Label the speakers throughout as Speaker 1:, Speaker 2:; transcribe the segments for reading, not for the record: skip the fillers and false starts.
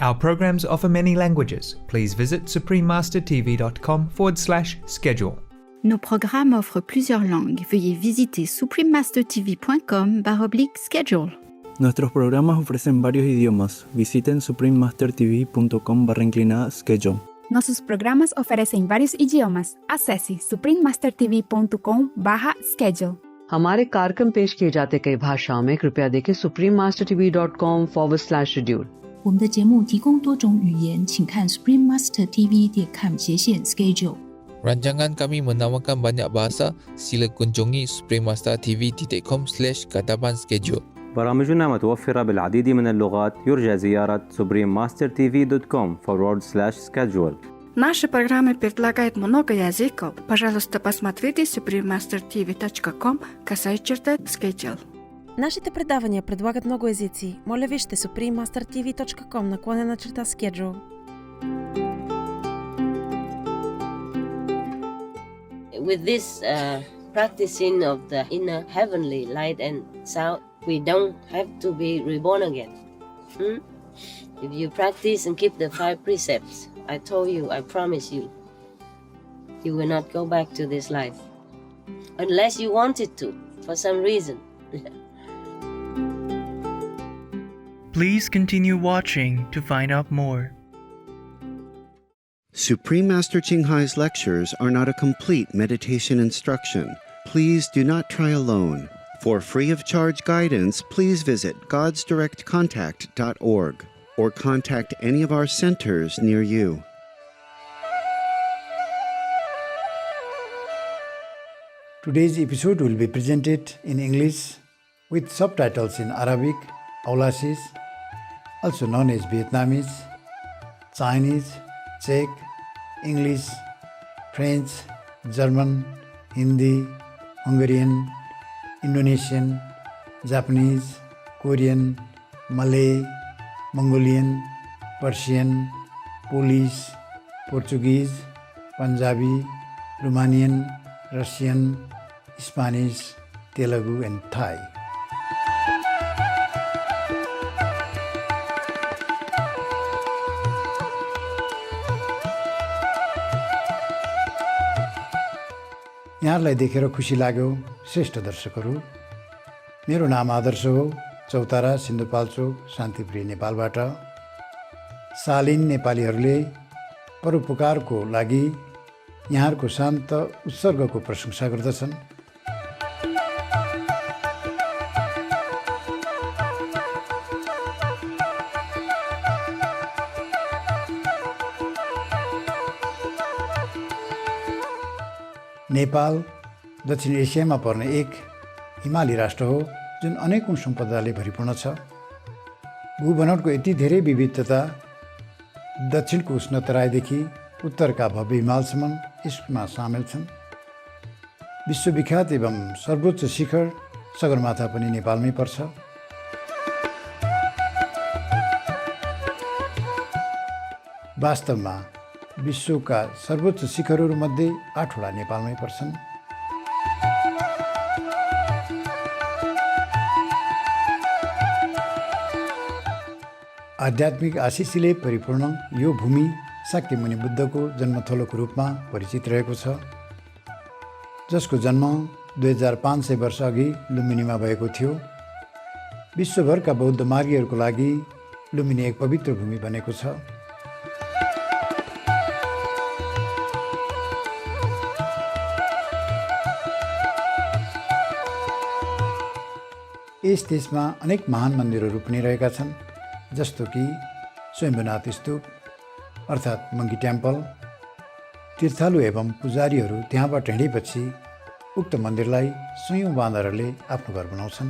Speaker 1: Our programs offer many languages. Please visit suprememastertv.com/schedule.
Speaker 2: Nos programmes offrent plusieurs langues. Veuillez visiter suprememastertv.com/schedule.
Speaker 3: Nuestros programas ofrecen varios idiomas. Visiten suprememastertv.com/schedule.
Speaker 4: Nossos programas oferecem vários idiomas. Acesse suprememastertv.com/schedule.
Speaker 5: हमारे कार्यक्रम पेश किए जाते कई भाषाओं में कृपया देखें suprememastertv.com/schedule。
Speaker 6: 我们的节目提供多种语言，请看 suprememastertv.com/schedule。
Speaker 7: Rancangan kami menawarkan banyak bahasa. Sila kunjungi suprememastertv.com/schedule.
Speaker 8: برامجنا متوفرة بالعديد من اللغات. يرجى زيارة suprememastertv.com/schedule.
Speaker 9: Наши программы предлагают много языков. Пожалуйста, посмотрите suprememastertv.com/schedule.
Speaker 10: Нашите предавания предлагат много езици. Моля вижте suprememastertv.com/schedule.
Speaker 11: With this practicing of the inner heavenly light and sound, we don't have to be reborn again. If you practice and keep the 5 precepts, I told you, I promise you, you will not go back to this life. Unless you wanted to, for some reason.
Speaker 12: Please continue watching to find out more.
Speaker 13: Supreme Master Ching Hai's lectures are not a complete meditation instruction. Please do not try alone. For free of charge guidance, please visit godsdirectcontact.org or contact any of our centers near you.
Speaker 14: Today's episode will be presented in English with subtitles in Arabic, Aulasis, also known as Vietnamese, Chinese, Czech, English, French, German, Hindi, Hungarian, Indonesian, Japanese, Korean, Malay, Mongolian, Persian, Polish, Portuguese, Punjabi, Romanian, Russian, Spanish, Telugu and Thai. यहाँलाई देखेर खुसी लाग्यो श्रेष्ठ दर्शकहरू। मेरो नाम आदर्श हो, चौतारा सिन्धुपाल्चोक शान्तिप्रिय नेपालबाट। शालीन नेपालीहरूले परोपकारको लागि यहाँहरूको शान्त उत्सर्गको प्रशंसा गर्दछन्। नेपाल दक्षिण एसियामा पर्ने एक हिमाली राष्ट्र हो जुन अनेकौं सम्पदाले भरिपूर्ण छ। भूबनोटको यति धेरै विविधता दक्षिणको उष्ण तराईदेखि उत्तरका भव्य हिमालसम्म यसमा सामेल छन्। विश्वविख्यात एवं सर्वोच्च शिखर सगरमाथा पनि नेपालमै पर्छ। वास्तवमा विश्वका सर्वोच्च शिखरहरूमध्ये 8 वटा नेपालमै पर्छन्। आध्यात्मिक आशिषले परिपूर्ण यो भूमि शाक्य मुनि बुद्धको जन्मथलोको रूपमा परिचित रहेको छ, जसको जन्म 2500 वर्ष अघि लुम्बिनीमा भएको थियो। विश्वभरका बौद्ध मार्गीहरूको लागि लुम्बिनी एक पवित्र भूमि बनेको छ। यस देशमा अनेक महान मन्दिरहरू पनि रहेका छन्, जस्तो कि स्वयम्भूनाथ स्तूप अर्थात् मंकी टेम्पल। तीर्थालु एवं पुजारीहरू त्यहाँबाट हिँडेपछि उक्त मन्दिरलाई सयौं बाँदरहरूले आफ्नो घर बनाउँछन्।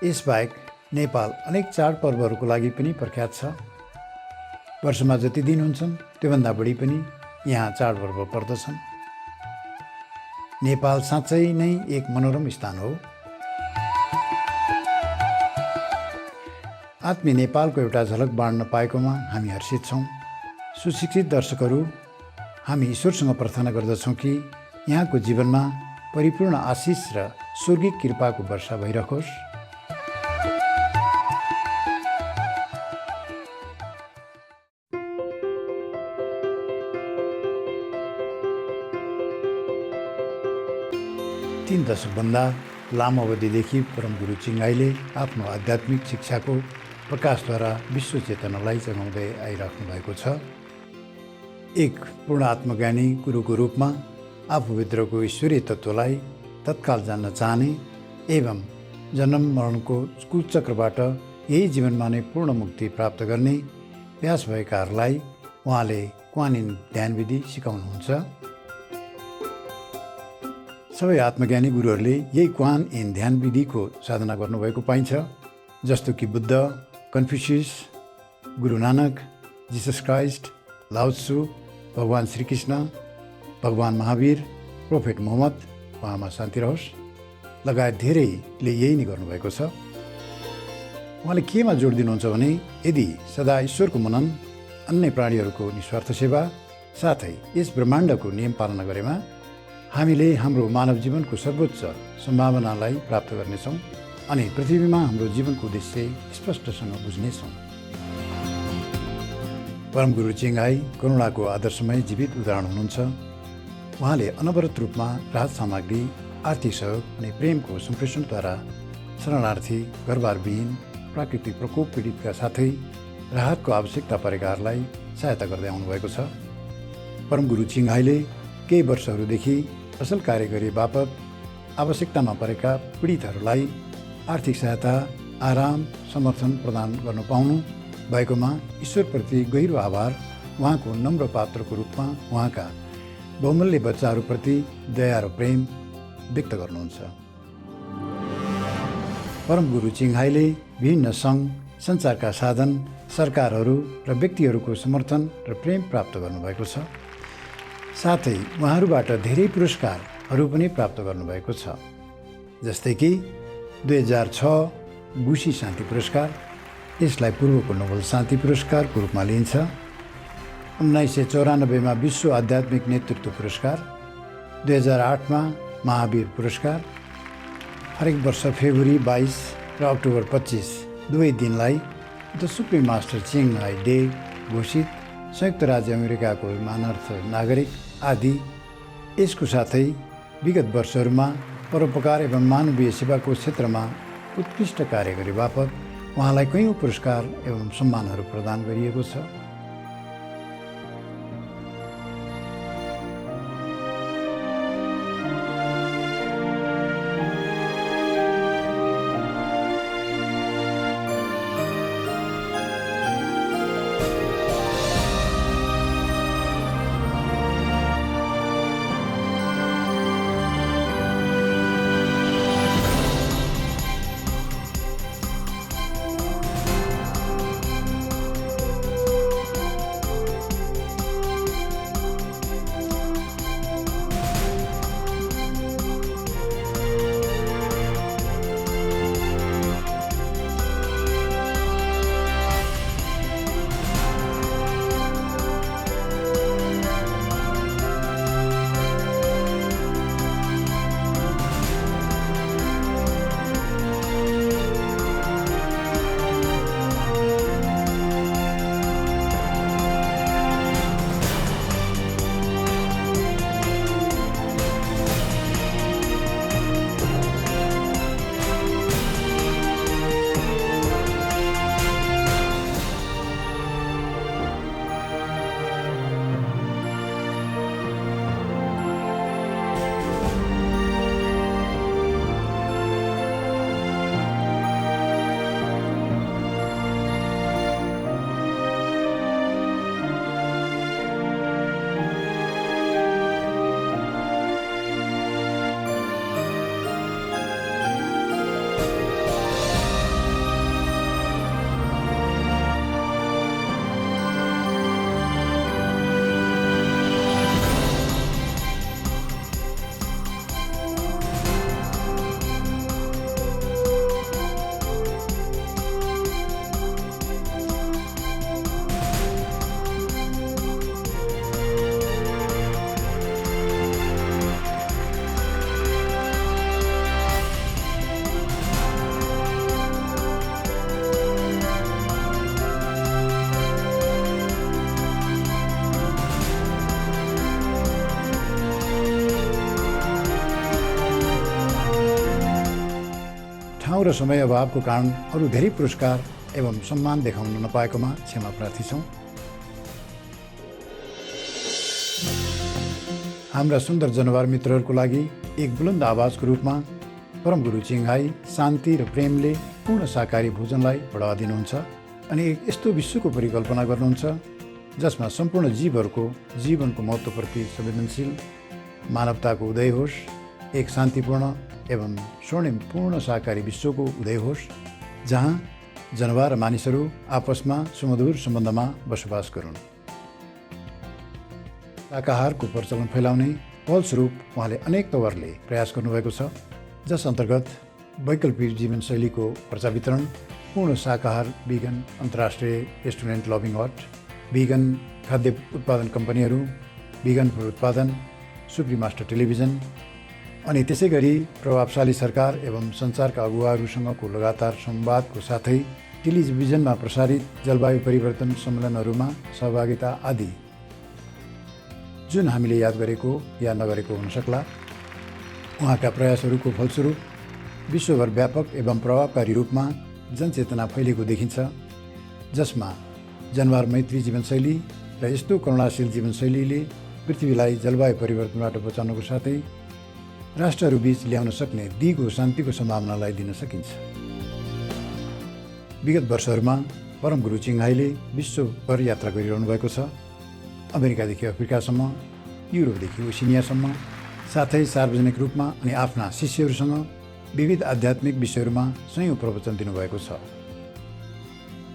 Speaker 14: यसबाहेक नेपाल अनेक चाडपर्वहरूको लागि पनि प्रख्यात छ। वर्षमा जति दिन हुन्छन् त्योभन्दा बढी पनि यहाँ चाडपर्व पर्दछन्। नेपाल साँच्चै नै एक मनोरम स्थान हो। आत्मीय नेपालको एउटा झलक बाँड्न पाएकोमा हामी हर्षित छौँ। सुशिक्षित दर्शकहरू, हामी ईश्वरसँग प्रार्थना गर्दछौँ कि यहाँको जीवनमा परिपूर्ण आशिष र स्वर्गिक कृपाको वर्षा भइरहोस्। दशकभन्दा लामो अवधिदेखि परमगुरु चिङ्गाईले आफ्नो आध्यात्मिक शिक्षाको प्रकाशद्वारा विश्व चेतनालाई जगाउँदै आइराख्नु भएको छ। एक पूर्ण आत्मज्ञानी गुरुको रूपमा आफूभित्रको ईश्वरीय तत्त्वलाई तत्काल जान्न चाहने एवं जन्म मरणको कुचक्रबाट यही जीवनमा नै पूर्ण मुक्ति प्राप्त गर्ने प्रयास भएकाहरूलाई उहाँले क्वान इन ध्यान विधि सिकाउनुहुन्छ। सबै आत्मज्ञानी गुरुहरूले यही क्वान इन ध्यान विधिको साधना गर्नुभएको पाइन्छ, जस्तो कि Buddha, कन्फ्युसियस, Guru Nanak, Jesus Christ, Lao Tzu, भगवान श्रीकृष्ण, भगवान महावीर, प्रोफेट मोहम्मद, उहाँमा शान्ति रहोस्, लगायत धेरैले यही नै गर्नुभएको छ। उहाँले केमा जोड दिनुहुन्छ भने यदि सदा ईश्वरको मनन, अन्य प्राणीहरूको निस्वार्थ सेवा साथै यस ब्रह्माण्डको नियम पालना गरेमा हामीले हाम्रो मानव जीवनको सर्वोच्च सम्भावनालाई प्राप्त गर्नेछौँ अनि पृथ्वीमा हाम्रो जीवनको उद्देश्य स्पष्टसँग बुझ्नेछौँ। परमगुरु चिङ्गाई करुणाको आदर्शमय जीवित उदाहरण हुनुहुन्छ। उहाँले अनवरत रूपमा राहत सामग्री, आर्थिक सहयोग अनि प्रेमको सम्प्रेषणद्वारा शरणार्थी, घरबारविहीन, प्राकृतिक प्रकोप पीडितका साथै राहतको आवश्यकता परेकाहरूलाई सहायता गर्दै आउनुभएको छ। परमगुरु चिङ्गाईले केही वर्षहरूदेखि असल कार्य गरे बापत आवश्यकतामा परेका पीडितहरूलाई आर्थिक सहायता, आराम, समर्थन प्रदान गर्न पाउनु भएकोमा ईश्वरप्रति गहिरो आभार, उहाँको नम्र पात्रको रूपमा उहाँका बहुमूल्य बच्चाहरूप्रति दया र प्रेम व्यक्त गर्नुहुन्छ। परमगुरु चिङ्गाईले विभिन्न सङ्घ, सञ्चारका साधन, सरकारहरू र व्यक्तिहरूको समर्थन र प्रेम प्राप्त गर्नुभएको छ। साथै उहाँहरूबाट धेरै पुरस्कारहरू पनि प्राप्त गर्नुभएको छ, जस्तै कि 2006 बुशी शान्ति पुरस्कार, यसलाई पूर्वको नोबेल शान्ति पुरस्कारको रूपमा लिइन्छ। 1994 विश्व आध्यात्मिक नेतृत्व पुरस्कार, 2008 महावीर पुरस्कार। हरेक वर्ष फेब्रुअरी 22 र अक्टोबर 25 दुवै दिनलाई द सुप्रिम मास्टर चिङ्गाई डे घोषित, संयुक्त राज्य अमेरिकाको मानार्थ नागरिक आदि। यसको साथै विगत वर्षहरूमा परोपकार एवं मानवीय सेवाको क्षेत्रमा उत्कृष्ट कार्य गरे बापत उहाँलाई कैयौँ पुरस्कार एवं सम्मानहरू प्रदान गरिएको छ। ठाउँ र समय अभावको कारण अरू धेरै पुरस्कार एवं सम्मान देखाउन नपाएकोमा क्षमा प्रार्थी छौँ। हाम्रा सुन्दर जनावर मित्रहरूको लागि एक बुलन्द आवाजको रूपमा परमगुरु चिङहाई शान्ति र प्रेमले पूर्ण शाकाहारी भोजनलाई बढावा दिनुहुन्छ अनि एक यस्तो विश्वको परिकल्पना गर्नुहुन्छ जसमा सम्पूर्ण जीवहरूको जीवनको महत्त्वप्रति संवेदनशील मानवताको उदय होस्, एक शान्तिपूर्ण एवं स्वर्णिम पूर्ण शाकाहारी विश्वको उदय होस्, जहाँ जनावर र मानिसहरू आपसमा सुमधुर सम्बन्धमा बसोबास गरून्। शाकाहारको प्रचलन फैलाउने फलस्वरूप उहाँले अनेक तवरले प्रयास गर्नुभएको छ, जस अन्तर्गत वैकल्पिक जीवनशैलीको प्रचार वितरण, पूर्ण शाकाहार भिगन अन्तर्राष्ट्रिय रेस्टुरेन्ट लभिङ हट, भिगन खाद्य उत्पादन कम्पनीहरू, भिगन फुड उत्पादन, सुप्रिम मास्टर टेलिभिजन अनि त्यसै गरी प्रभावशाली सरकार एवं सञ्चारका अगुवाहरूसँगको लगातार संवादको साथै टेलिभिजनमा प्रसारित जलवायु परिवर्तन सम्मेलनहरूमा सहभागिता आदि, जुन हामीले याद गरेको या नगरेको हुन सक्ला। उहाँका प्रयासहरूको फलस्वरूप विश्वभर व्यापक एवं प्रभावकारी रूपमा जनचेतना फैलिएको देखिन्छ, जसमा जनावर मैत्री जीवनशैली र यस्तो करुणाशील जीवनशैलीले पृथ्वीलाई जलवायु परिवर्तनबाट बचाउनको साथै राष्ट्रहरूबीच ल्याउन सक्ने दिगो शान्तिको सम्भावनालाई दिन सकिन्छ। विगत वर्षहरूमा परमगुरु चिङहाईले विश्वभर यात्रा गरिरहनु भएको छ। अमेरिकादेखि अफ्रिकासम्म, युरोपदेखि ओसिनियासम्म, साथै सार्वजनिक रूपमा अनि आफ्ना शिष्यहरूसँग विविध आध्यात्मिक विषयहरूमा सयौं प्रवचन दिनुभएको छ।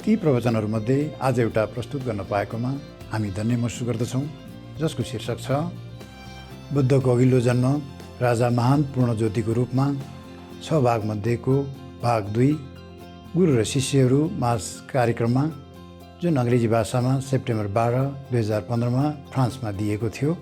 Speaker 14: ती प्रवचनहरूमध्ये आज एउटा प्रस्तुत गर्न पाएकोमा हामी धन्य महसुस गर्दछौँ, जसको शीर्षक छ बुद्धको अघिल्लो जन्म राजा महान पूर्ण ज्योतिको रूपमा 6 भागमध्येको भाग 2 गुरु र शिष्यहरू माझ कार्यक्रममा, जुन अङ्ग्रेजी भाषामा सेप्टेम्बर 12, 2015मा फ्रान्समा दिएको थियो।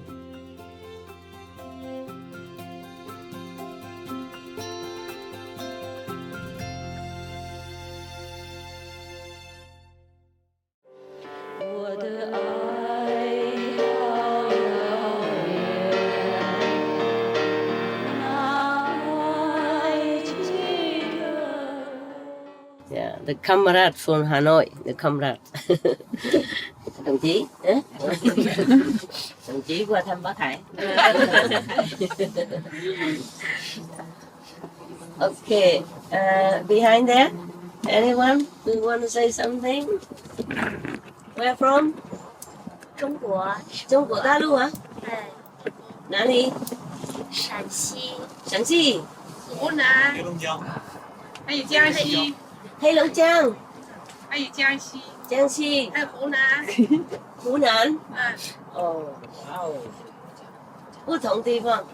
Speaker 11: The comrade from Hanoi, the comrade. Đồng chí, đồng chí qua thăm bác Hải. Okay, behind there, anyone who want to say something? Where from?
Speaker 15: 中国。
Speaker 11: 中国大陆啊？哪里？
Speaker 15: 陕西。
Speaker 11: 陕西。
Speaker 15: 湖南。
Speaker 16: 黑龙江。还有江西。
Speaker 11: 黑龙江。
Speaker 16: 还有江西。
Speaker 11: 江西。
Speaker 16: 还有湖南。
Speaker 11: 湖南。
Speaker 16: 哦，
Speaker 11: 哇哦，不同地方。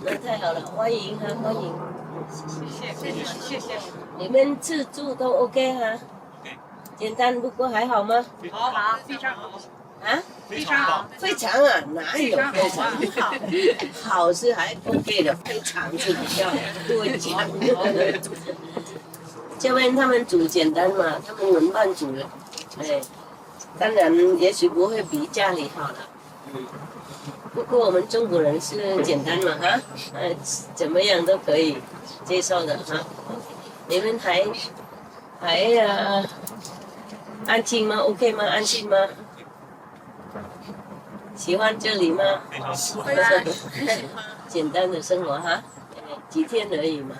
Speaker 11: 那太好了，欢迎哈，欢迎。
Speaker 16: 谢谢。
Speaker 11: 你们吃住都 OK 哈？简单，不过还好吗？
Speaker 16: 好，非常好。
Speaker 11: 啊？
Speaker 16: 非常好。
Speaker 11: 非常啊，哪有非常好？好是还 OK 的，非常是比较多讲。这边他们煮简单嘛，他们轮班煮的，哎，当然也许不会比家里好了，不过我们中国人是简单嘛哈，怎么样都可以接受的哈。你们还安静吗 ？OK 吗？安心吗？喜欢这里吗？
Speaker 16: 喜欢。
Speaker 11: 简单的生活哈，几天而已嘛。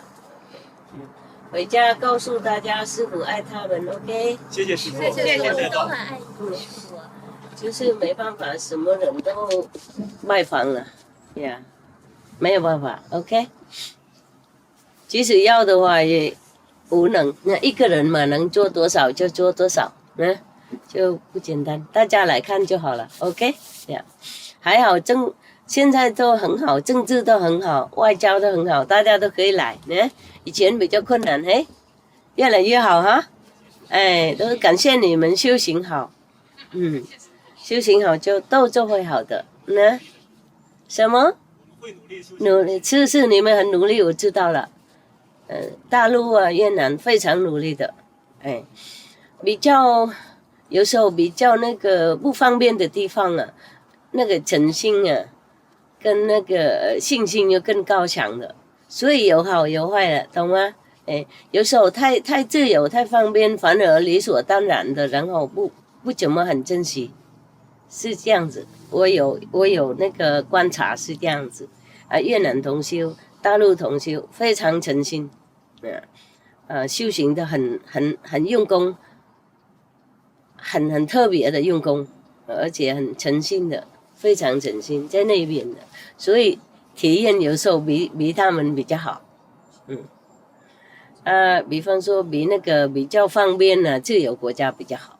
Speaker 11: 回家告诉大家师父爱他们 ，OK？
Speaker 16: 谢谢师父，
Speaker 15: 谢谢师父，都很爱你师父。
Speaker 11: 就是没办法，什么人都拜访了，呀，没有办法 ，OK？ 即使要的话也无能，那一个人嘛，能做多少就做多少，就不简单，大家来看就好了 ，OK？ 呀，还好现在都很好，政治都很好，外交都很好，大家都可以来，以前比较困难，越来越好哈，都感谢你们修行好，修行好就会好的，什么？努力是你们很努力，我知道了。大陆啊，越南非常努力的，有时候比较那个不方便的地方啊，那个诚心啊，跟那个信心又更高强的，所以有好有坏的，懂吗？哎，有时候太自由太方便，反而理所当然的，然后不怎么很珍惜，是这样子。我有那个观察是这样子啊，越南同修、大陆同修非常诚心，修行的很用功，很特别的用功，而且很诚心的，非常诚心在那边的，所以体验有时候比他们比较好，比方说比那个比较方便的自由国家比较好，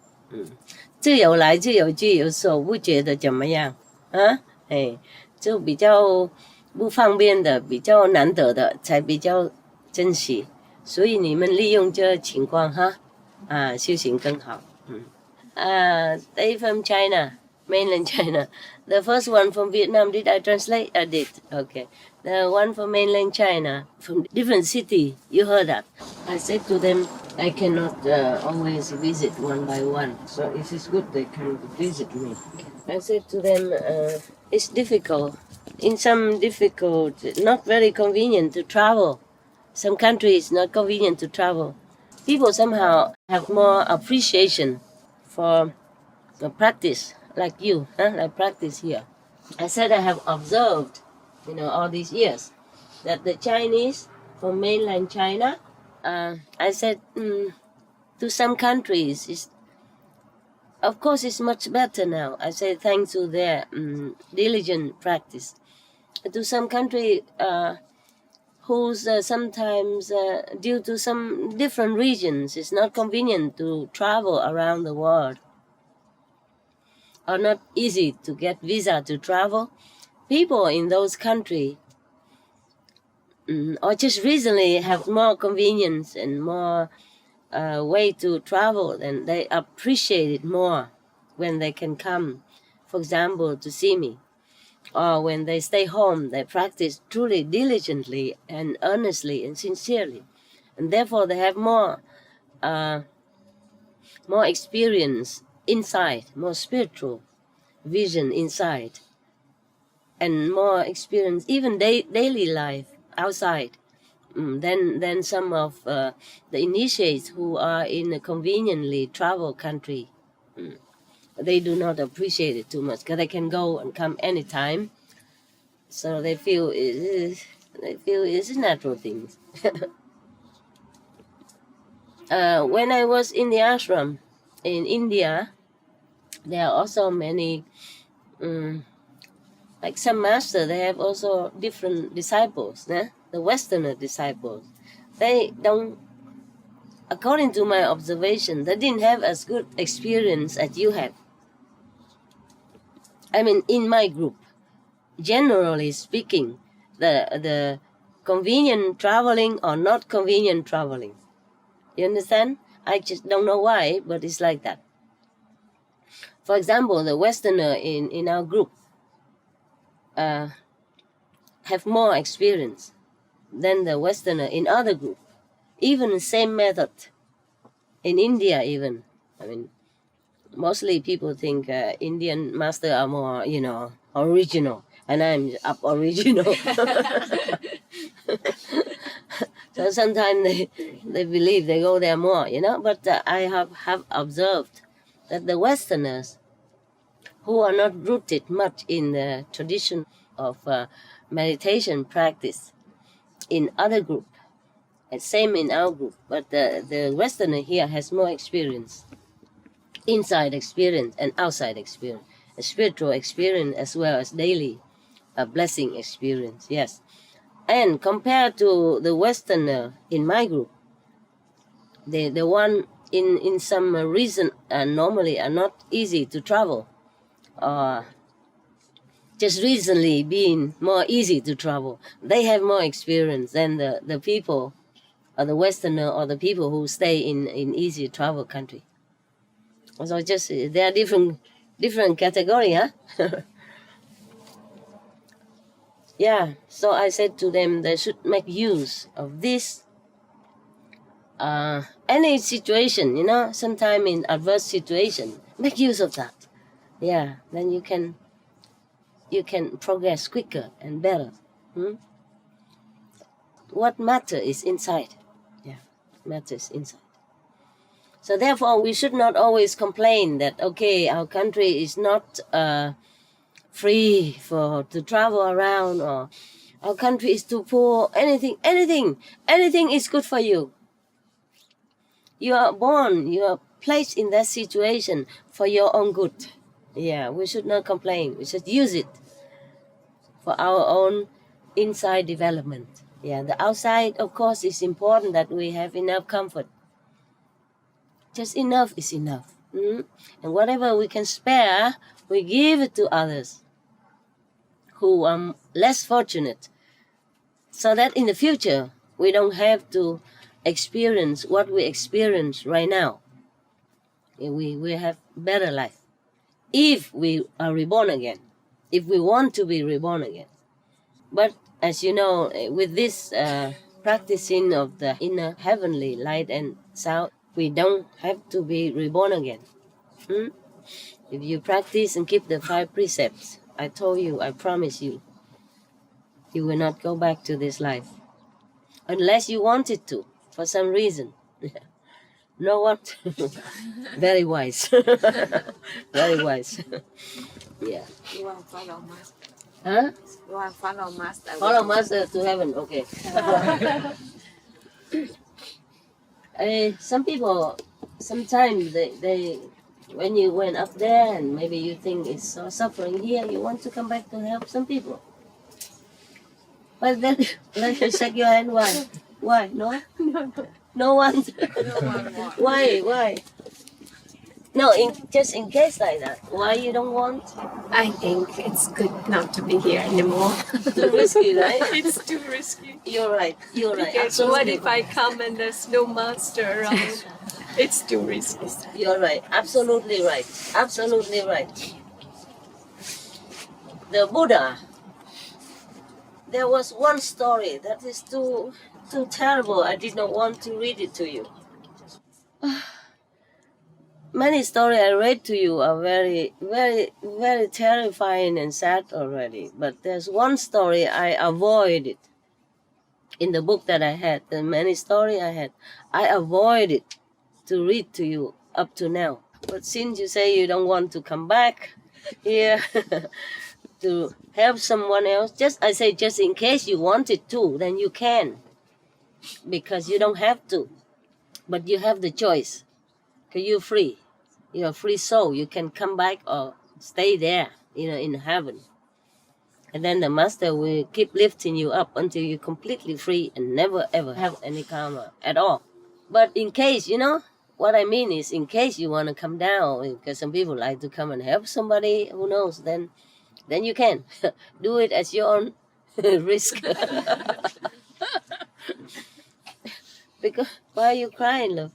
Speaker 11: 自由来自由去，有时候不觉得怎么样啊，哎，就比较不方便的、比较难得的才比较珍惜，所以你们利用这情况哈，修行更好。They from China, mainland China. The first one from Vietnam, did I translate? I did. Okay. The one from mainland China, from different city, you heard that. I said to them, I cannot always visit one by one. So if it's good, they can visit me. I said to them, it's difficult. In some difficult, not very convenient to travel. Some countries not convenient to travel. People somehow have more appreciation for the practice, like you, like practice here. I said I have observed, all these years, that the Chinese from mainland China, I said, to some countries, of course it's much better now. I say thanks to their diligent practice. To some country whose sometimes, due to some different regions, it's not convenient to travel around the world, or not easy to get visa to travel. People in those countries, or just recently have more convenience and more way to travel, and they appreciate it more when they can come, for example, to see me. Or when they stay home, they practice truly diligently and earnestly and sincerely. And therefore they have more experience inside, more spiritual vision inside, and more experience even daily life outside than some of the initiates who are in a conveniently travel country. They do not appreciate it too much because they can go and come anytime, so they feel it's natural things. When I was in the ashram in India, there are also many, like some master, they have also different disciples. The Westerner disciples, they don't, according to my observation, they didn't have as good experience as you have. I mean, in my group, generally speaking, the convenient traveling or not convenient traveling. You understand? I just don't know why, but it's like that. For example, the Westerner in our group have more experience than the Westerner in other group. Even the same method. In India even. I mean, mostly people think Indian master are more, original, and I'm original. So sometimes they believe they go there more, But I have observed that the Westerners, who are not rooted much in the tradition of meditation practice, in other group, and same in our group, but the Westerner here has more experience. Inside experience and outside experience, a spiritual experience as well as daily blessing experience, yes. And compared to the Westerner in my group, the one in some reason normally are not easy to travel, just recently being more easy to travel, they have more experience than the people, or the Westerner, or the people who stay in easy travel country. So just they are different category, huh? Yeah. So I said to them they should make use of this. Any situation, sometime in adverse situation, make use of that. Yeah. Then you can progress quicker and better. what matter is inside. Yeah, matters inside. So therefore, we should not always complain that, okay, our country is not free to travel around, or our country is too poor. Anything is good for you. You are born, you are placed in that situation for your own good. Yeah, we should not complain. We should use it for our own inside development. Yeah, the outside, of course, is important that we have enough comfort. Just enough is enough. And whatever we can spare, we give it to others who are less fortunate, so that in the future we don't have to experience what we experience right now. We have better life if we are reborn again, if we want to be reborn again. But as you know, with this practicing of the inner heavenly light and sound, we don't have to be reborn again. If you practice and keep the 5 precepts, I told you, I promise you, you will not go back to this life. Unless you wanted to, for some reason. No one. Very wise. Very wise. Yeah.
Speaker 16: You want to follow master?
Speaker 11: Huh?
Speaker 16: You want to follow master?
Speaker 11: Follow master to heaven, okay. Some people, sometimes they when you went up there and maybe you think it's so suffering here, you want to come back to help some people. But then let you shake your hand. Why? Why? No? No one. Why? No, just in case like that. Why you don't want?
Speaker 16: I think it's good not to be here anymore.
Speaker 11: Too risky, right?
Speaker 16: It's too risky.
Speaker 11: You're right.
Speaker 16: Because what if I come and there's no master around? It's too risky.
Speaker 11: You're right. Absolutely right. Absolutely right. The Buddha. There was one story that is too terrible. I did not want to read it to you. Many stories I read to you are very, very, very terrifying and sad already. But there's one story I avoided in the book that I had. The many stories I had, I avoided to read to you up to now. But since you say you don't want to come back here to help someone else, just in case you wanted to, then you can. Because you don't have to. But you have the choice. Because you're free. You're a free soul. You can come back or stay there, in heaven. And then the master will keep lifting you up until you're completely free and never ever have any karma at all. But in case, what I mean is, in case you want to come down, because some people like to come and help somebody, who knows, then you can. Do it at your own risk. Because, why are you crying, love?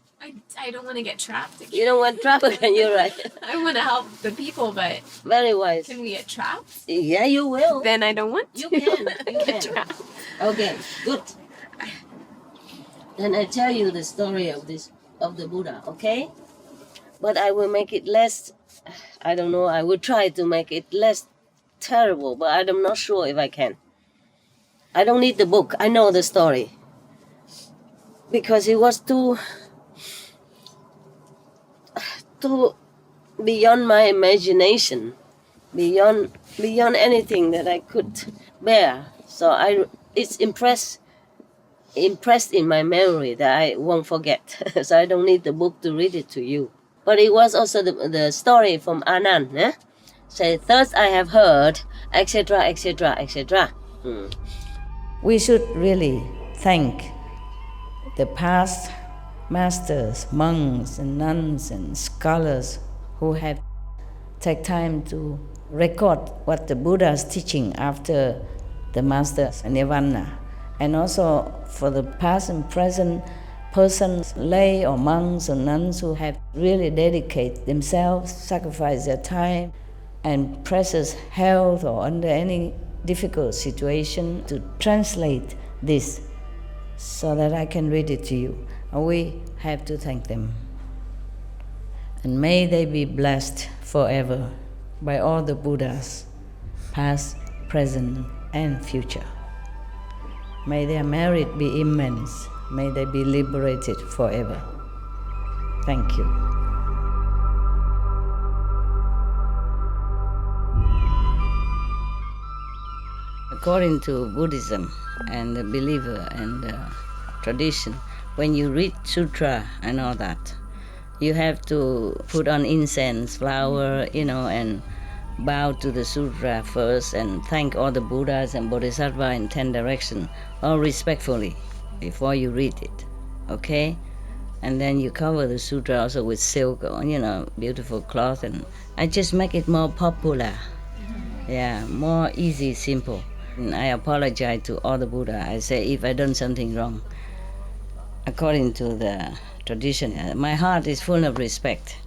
Speaker 16: I don't want to get trapped again.
Speaker 11: You don't want trapped again, you're right.
Speaker 16: I want to help the people, but
Speaker 11: very wise.
Speaker 16: Can we get trapped?
Speaker 11: Yeah, you will.
Speaker 16: Then I don't want to.
Speaker 11: You can.
Speaker 16: Get trapped.
Speaker 11: Okay, good. Then I tell you the story of the Buddha, okay? But I will make it less, I don't know, I will try to make it less terrible, but I'm not sure if I can. I don't need the book, I know the story. Because it was too beyond my imagination, beyond anything that I could bear. So it's impressed in my memory that I won't forget. So I don't need the book to read it to you. But it was also the story from Anand. Say, thus I have heard, etc., etc., etc. We should really thank the past masters, monks and nuns and scholars who have taken time to record what the Buddha is teaching after the master's nirvana. And also for the past and present persons, lay or monks or nuns who have really dedicated themselves, sacrificed their time and precious health or under any difficult situation to translate this so that I can read it to you. And we have to thank them. And may they be blessed forever by all the Buddhas, past, present, and future.
Speaker 17: May their merit be immense. May they be liberated forever. Thank you. According to Buddhism and the believer and the tradition, when you read sutra and all that, you have to put on incense, flower, and bow to the sutra first and thank all the Buddhas and Bodhisattvas in 10 directions, all respectfully, before you read it, okay? And then you cover the sutra also with silk, beautiful cloth, and I just make it more popular. Yeah, more easy, simple. And I apologize to all the Buddha. I say if I done something wrong, according to the tradition, my heart is full of respect.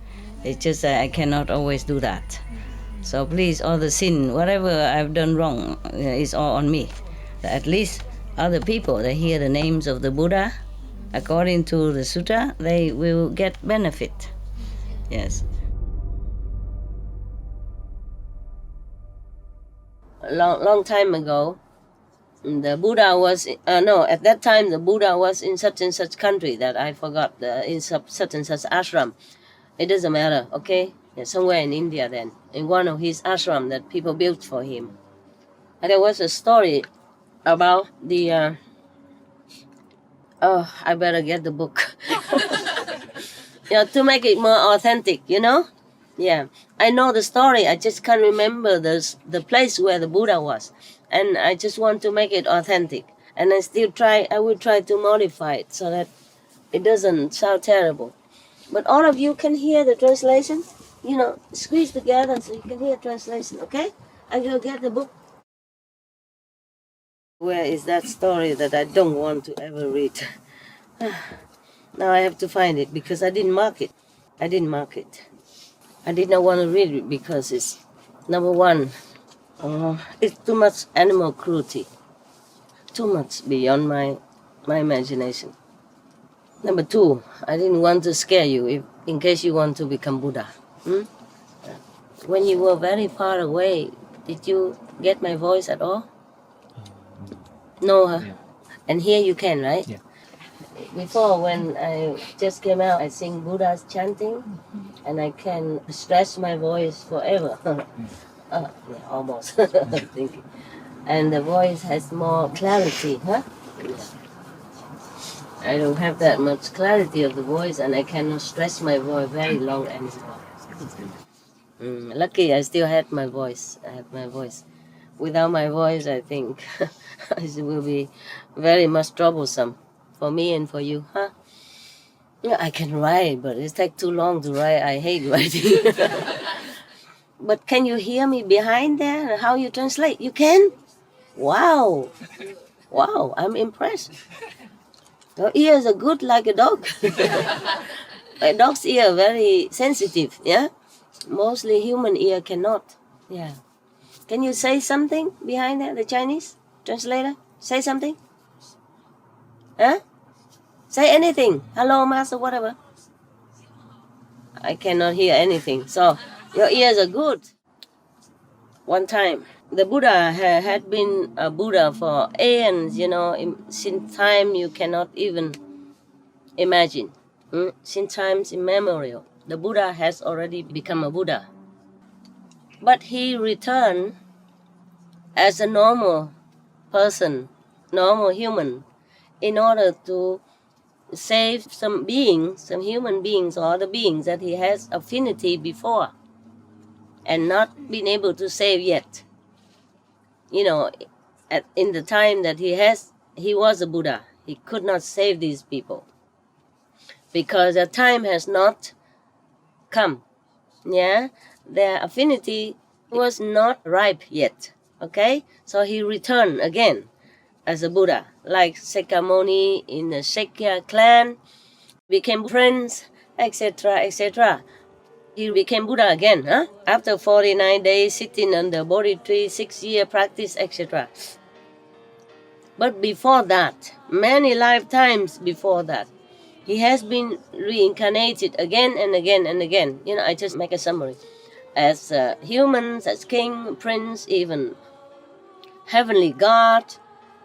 Speaker 17: It's just that I cannot always do that. So please, all the sin, whatever I've done wrong, is all on me. At least other people, they hear the names of the Buddha, according to the sutra, they will get benefit. Yes.
Speaker 11: A long time ago, the Buddha was, at that time the Buddha was in such and such country that I forgot, in such and such ashram. It doesn't matter, okay? Somewhere in India then, in one of his ashram that people built for him. And there was a story about the, I better get the book. To make it more authentic, Yeah, I know the story, I just can't remember the place where the Buddha was. And I just want to make it authentic. And I will try to modify it so that it doesn't sound terrible. But all of you can hear the translation, squeeze together so you can hear translation, okay? I will get the book. Where is that story that I don't want to ever read? Now I have to find it because I didn't mark it. I did not want to read it because it's, number one, it's too much animal cruelty. Too much beyond my imagination. Number two, I didn't want to scare you in case you want to become Buddha. When you were very far away, did you get my voice at all? No, huh? Yeah. And here you can, right? Yeah. Before, when I just came out, I sing Buddha's chanting, and I can stretch my voice forever. Almost. Thinking. And the voice has more clarity, huh? I don't have that much clarity of the voice, and I cannot stretch my voice very long anymore. Lucky I still had my voice. I have my voice. Without my voice, I think it will be very much troublesome for me and for you, huh? Yeah, I can write, but it takes too long to write. I hate writing. But can you hear me behind there? How you translate? You can? Wow. Wow, I'm impressed. Your ears are good like a dog. A dog's ear very sensitive, yeah? Mostly human ear cannot, yeah. Can you say something behind there, the Chinese translator? Say something? Huh? Say anything. Hello, master, whatever. I cannot hear anything. So, your ears are good. One time, the Buddha had been a Buddha for aeons, since time you cannot even imagine. Since times immemorial, the Buddha has already become a Buddha. But he returned as a normal person, normal human, in order to save some beings, some human beings or other beings that he has affinity before and not been able to save yet. In the time that he was a Buddha, he could not save these people because the time has not come. Yeah, their affinity was not ripe yet. Okay, so he returned again as a Buddha, like Sakyamuni in the Shakya clan, became friends, etc., etc. He became Buddha again, huh? After 49 days sitting on the Bodhi tree, 6-year practice, etc. But before that, many lifetimes before that, he has been reincarnated again and again and again. I just make a summary. As humans, as king, prince, even heavenly God,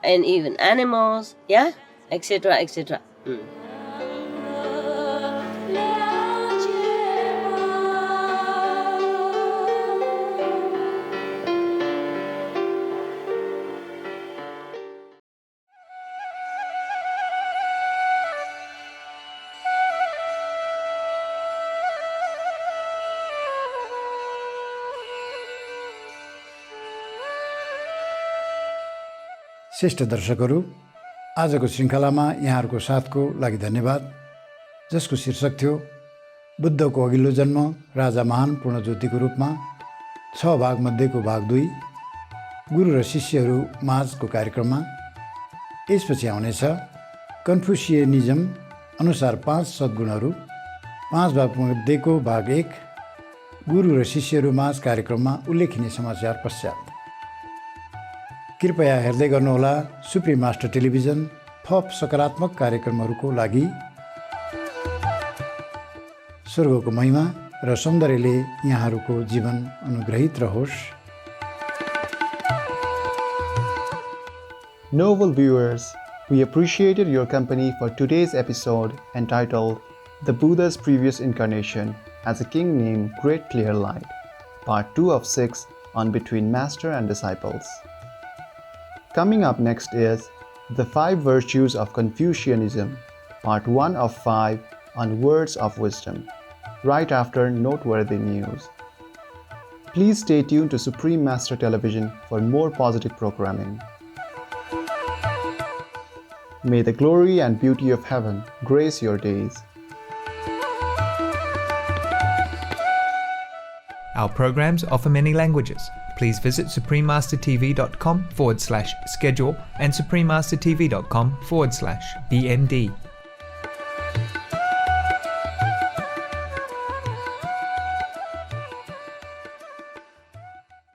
Speaker 11: and even animals, yeah, etc., etc.
Speaker 14: श्रेष्ठ दर्शकहरू, आजको श्रृङ्खलामा यहाँहरूको साथको लागि धन्यवाद, जसको शीर्षक थियो बुद्धको अघिल्लो जन्म राजा महान पूर्णज्योतिको रूपमा 6 भागमध्येको भाग 2 गुरु र शिष्यहरू माझको कार्यक्रममा। यसपछि आउनेछ कन्फ्युसियनिजम अनुसार 5 सद्गुणहरू 5 भागमध्येको भाग 1 गुरु र शिष्यहरू माझ कार्यक्रममा उल्लेखिने समाचार पश्चात। कृपया हेर्दै गर्नुहोला सुप्रिम मास्टर टेलिभिजन थप सकारात्मक कार्यक्रमहरूको लागि। स्वर्गको महिमा र सौन्दर्यले यहाँहरूको जीवन अनुग्रहित रहोस्।
Speaker 18: Noble viewers, we appreciated your company for today's episode entitled The Buddha's Previous Incarnation as a King Named Great Clear Light, Part 2 of 6 on Between Master and Disciples. Coming up next is The 5 Virtues of Confucianism, Part 1 of 5 on Words of Wisdom, right after noteworthy news. Please stay tuned to Supreme Master Television for more positive programming. May the glory and beauty of heaven grace your days.
Speaker 1: Our programs offer many languages. Please visit suprememastertv.com/schedule and suprememastertv.com/BMD.